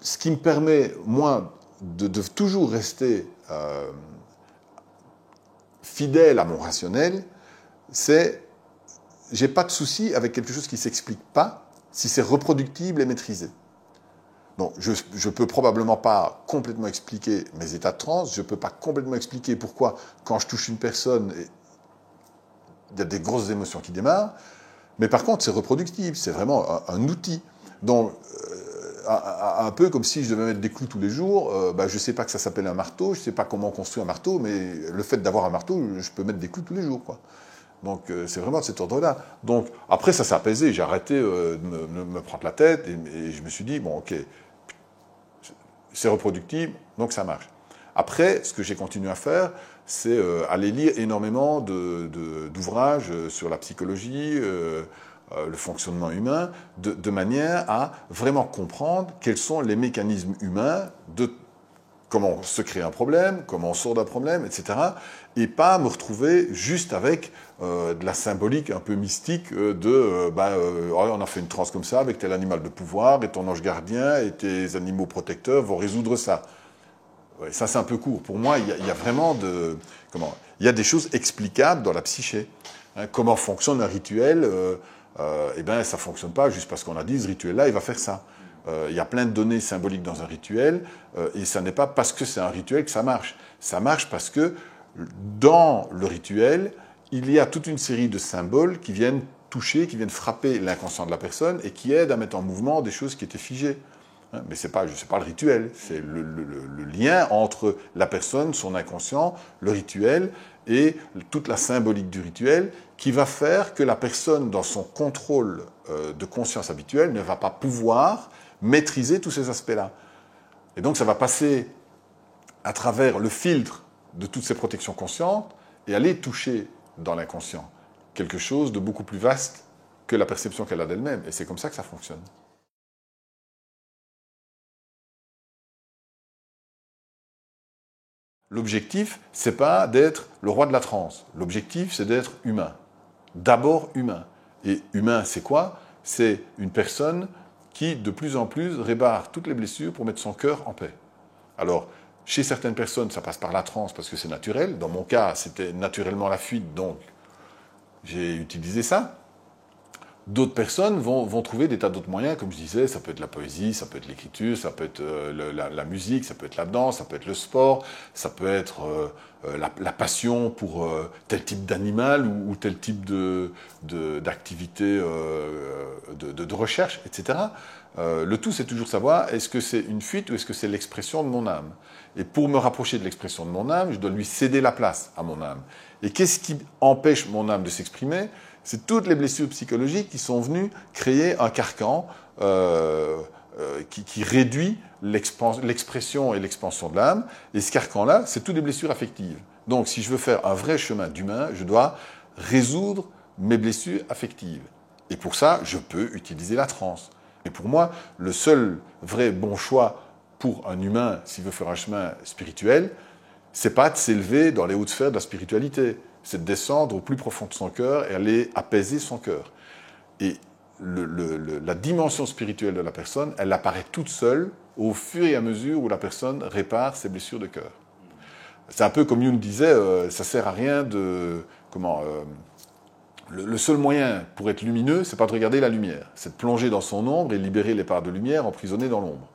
ce qui me permet, moi, de toujours rester fidèle à mon rationnel, c'est, j'ai pas de souci avec quelque chose qui s'explique pas, si c'est reproductible et maîtrisé. Donc, je peux probablement pas complètement expliquer mes états de transe, je peux pas complètement expliquer pourquoi, quand je touche une personne, il y a des grosses émotions qui démarrent, mais par contre, c'est reproductible, c'est vraiment un outil. Donc, un peu comme si je devais mettre des clous tous les jours, je ne sais pas que ça s'appelle un marteau, je ne sais pas comment on construit un marteau, mais le fait d'avoir un marteau, je peux mettre des clous tous les jours, quoi. Donc, c'est vraiment de cet ordre-là. Donc, après, ça s'est apaisé, j'ai arrêté de me prendre la tête, et je me suis dit, bon, ok, c'est reproductible, donc ça marche. Après, ce que j'ai continué à faire, c'est aller lire énormément d'ouvrages sur la psychologie, le fonctionnement humain, de manière à vraiment comprendre quels sont les mécanismes humains de comment se crée un problème, comment on sort d'un problème, etc. Et pas me retrouver juste avec de la symbolique un peu mystique on a fait une transe comme ça avec tel animal de pouvoir et ton ange gardien et tes animaux protecteurs vont résoudre ça. Ouais, ça, c'est un peu court. Pour moi, il y a vraiment il y a des choses explicables dans la psyché. Hein, comment fonctionne un rituel ça fonctionne pas juste parce qu'on a dit ce rituel-là, il va faire ça. Il y a plein de données symboliques dans un rituel et ça n'est pas parce que c'est un rituel que ça marche. Ça marche parce que dans le rituel, il y a toute une série de symboles qui viennent toucher, qui viennent frapper l'inconscient de la personne et qui aident à mettre en mouvement des choses qui étaient figées. Mais c'est pas le rituel, c'est le lien entre la personne, son inconscient, le rituel et toute la symbolique du rituel qui va faire que la personne, dans son contrôle de conscience habituel, ne va pas pouvoir maîtriser tous ces aspects-là. Et donc ça va passer à travers le filtre de toutes ces protections conscientes et aller toucher dans l'inconscient quelque chose de beaucoup plus vaste que la perception qu'elle a d'elle-même. Et c'est comme ça que ça fonctionne. L'objectif, c'est pas d'être le roi de la transe. L'objectif, c'est d'être humain. D'abord humain. Et humain, c'est quoi? C'est une personne qui, de plus en plus, répare toutes les blessures pour mettre son cœur en paix. Alors, chez certaines personnes, ça passe par la transe parce que c'est naturel. Dans mon cas, c'était naturellement la fuite, donc j'ai utilisé ça. D'autres personnes vont trouver des tas d'autres moyens, comme je disais, ça peut être la poésie, ça peut être l'écriture, ça peut être la musique, ça peut être la danse, ça peut être le sport, ça peut être la passion pour tel type d'animal ou tel type d'activité de recherche, etc. Le tout, c'est toujours savoir, est-ce que c'est une fuite ou est-ce que c'est l'expression de mon âme? Et pour me rapprocher de l'expression de mon âme, je dois lui céder la place à mon âme. Et qu'est-ce qui empêche mon âme de s'exprimer? C'est toutes les blessures psychologiques qui sont venues créer un carcan qui réduit l'expression et l'expansion de l'âme. Et ce carcan-là, c'est toutes les blessures affectives. Donc, si je veux faire un vrai chemin d'humain, je dois résoudre mes blessures affectives. Et pour ça, je peux utiliser la transe. Et pour moi, le seul vrai bon choix pour un humain, s'il veut faire un chemin spirituel, c'est pas de s'élever dans les hautes sphères de la spiritualité. C'est de descendre au plus profond de son cœur et aller apaiser son cœur. Et la dimension spirituelle de la personne, elle apparaît toute seule au fur et à mesure où la personne répare ses blessures de cœur. C'est un peu comme Jung disait, ça sert à rien de... le seul moyen pour être lumineux, c'est pas de regarder la lumière, c'est de plonger dans son ombre et libérer les parts de lumière emprisonnées dans l'ombre.